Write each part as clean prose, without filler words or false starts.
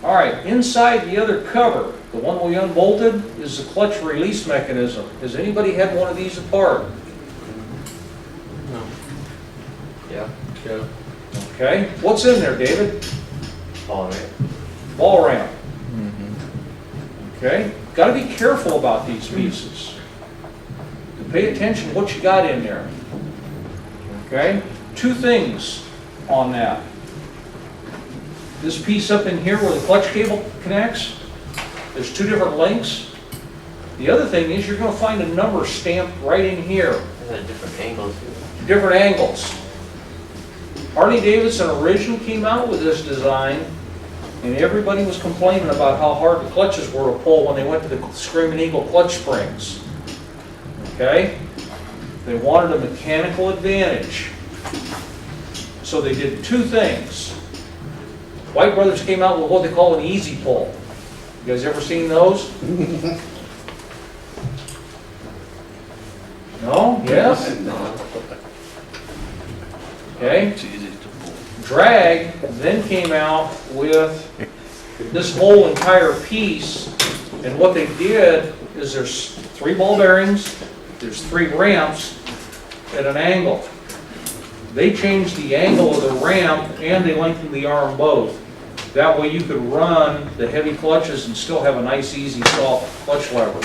All right, inside the other cover, the one we unbolted, is the clutch release mechanism. Has anybody had one of these apart? No. Yeah. Yeah. Okay, what's in there, David? Ball ramp. Ball ramp. Okay, got to be careful about these pieces. To pay attention to what you got in there. Okay, two things on that. This piece up in here where the clutch cable connects, there's two different lengths. The other thing is you're going to find a number stamped right in here. Different angles. Different angles. Harley Davidson originally came out with this design, and everybody was complaining about how hard the clutches were to pull when they went to the Screaming Eagle clutch springs. Okay? They wanted a mechanical advantage. So they did two things. White Brothers came out with what they call an easy pull. You guys ever seen those? No? Yes? Okay. Drag then came out with this whole entire piece, and what they did is there's 3 ball bearings, there's 3 ramps at an angle. They changed the angle of the ramp and they lengthened the arm both. That way you could run the heavy clutches and still have a nice, easy, soft clutch lever.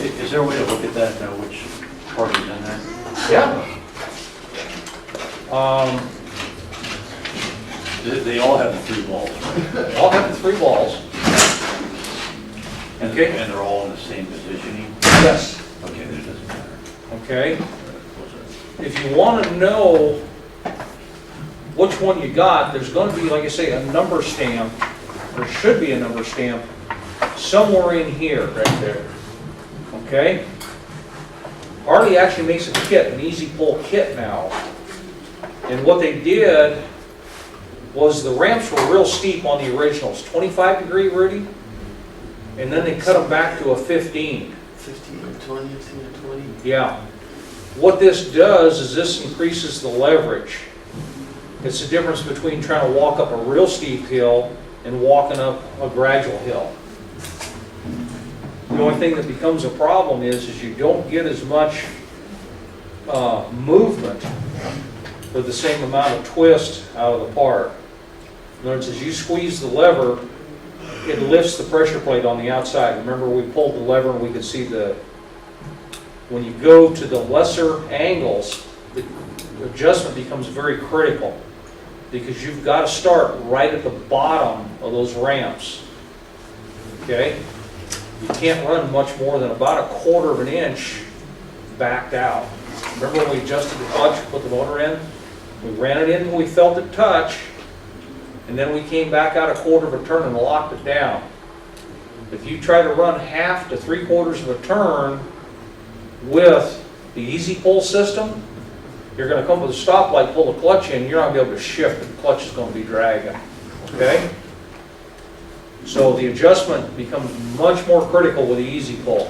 Is there a way to look at that and know which part is in there? Yeah. They all have the 3 balls, right? All have the 3 balls. And, Okay. and they're all in the same positioning? Yes. Okay, then it doesn't matter. Okay. If you want to know which one you got, there's going to be, like I say, a number stamp. There should be a number stamp somewhere in here. Right there. Okay? Harley actually makes a kit, an easy pull kit now. And what they did was the ramps were real steep on the originals. 25 degree, Rudy? And then they cut them back to a 15. 15 or 20, 15 or 20. Yeah. What this does is this increases the leverage. It's the difference between trying to walk up a real steep hill and walking up a gradual hill. The only thing that becomes a problem is you don't get as much movement with the same amount of twist out of the part. In other words, as you squeeze the lever, it lifts the pressure plate on the outside. Remember, we pulled the lever and we could see when you go to the lesser angles, the adjustment becomes very critical because you've got to start right at the bottom of those ramps. Okay? You can't run much more than about 1/4 of an inch backed out. Remember when we adjusted the clutch, put the motor in? We ran it in when we felt it touch, and then we came back out 1/4 of a turn and locked it down. If you try to run 1/2 to 3/4 of a turn with the easy pull system, you're going to come with a stoplight, pull the clutch in, you're not going to be able to shift, the clutch is going to be dragging. Okay? So the adjustment becomes much more critical with the easy pull.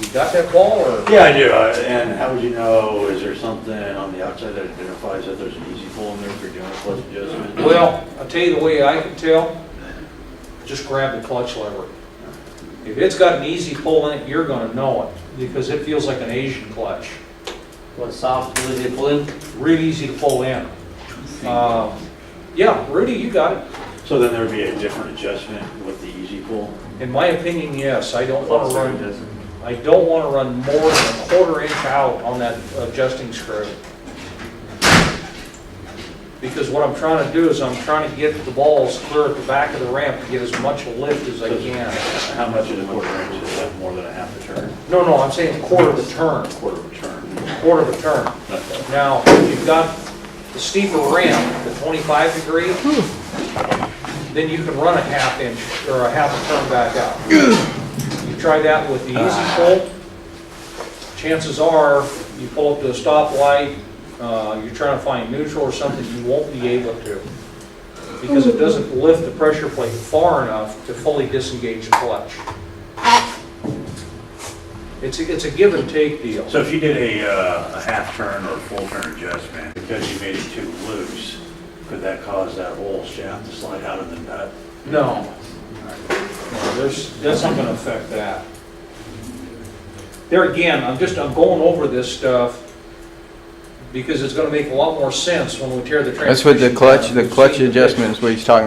You got that, Paul? Or? Yeah, I do. And how would you know, is there something on the outside that identifies that there's an easy pull in there if you're doing a clutch adjustment? Well, I'll tell you the way I can tell, just grab the clutch lever. If it's got an easy pull in it, you're going to know it because it feels like an Asian clutch. What, soft, really easy to pull in? Really easy to pull in. Yeah, Rudy, you got it. So then there would be a different adjustment with the easy pull? In my opinion, yes. I don't want to run more than 1/4 inch out on that adjusting screw. Because what I'm trying to do is I'm trying to get the balls clear at the back of the ramp to get as much lift as I can. How much is a 1/4 inch? Is that more than a 1/2 a turn? No, I'm saying 1/4 of a turn. 1/4 of a turn. 1/4 of a turn. Okay. Now, if you've got the steeper ramp, the 25 degree, then you can run a 1/2 inch or a 1/2 a turn back out. You try that with the easy pull, chances are you pull up to a stoplight, you're trying to find neutral or something, you won't be able to because it doesn't lift the pressure plate far enough to fully disengage the clutch. It's a give and take deal. So if you did a 1/2 turn or a full turn adjustment, because you made it too loose, could that cause that whole shaft to slide out of the nut? No. No, that's not gonna affect that. There again, I'm going over this stuff because it's gonna make a lot more sense when we tear the transmission. That's what the down and we see clutch the adjustment is what he's talking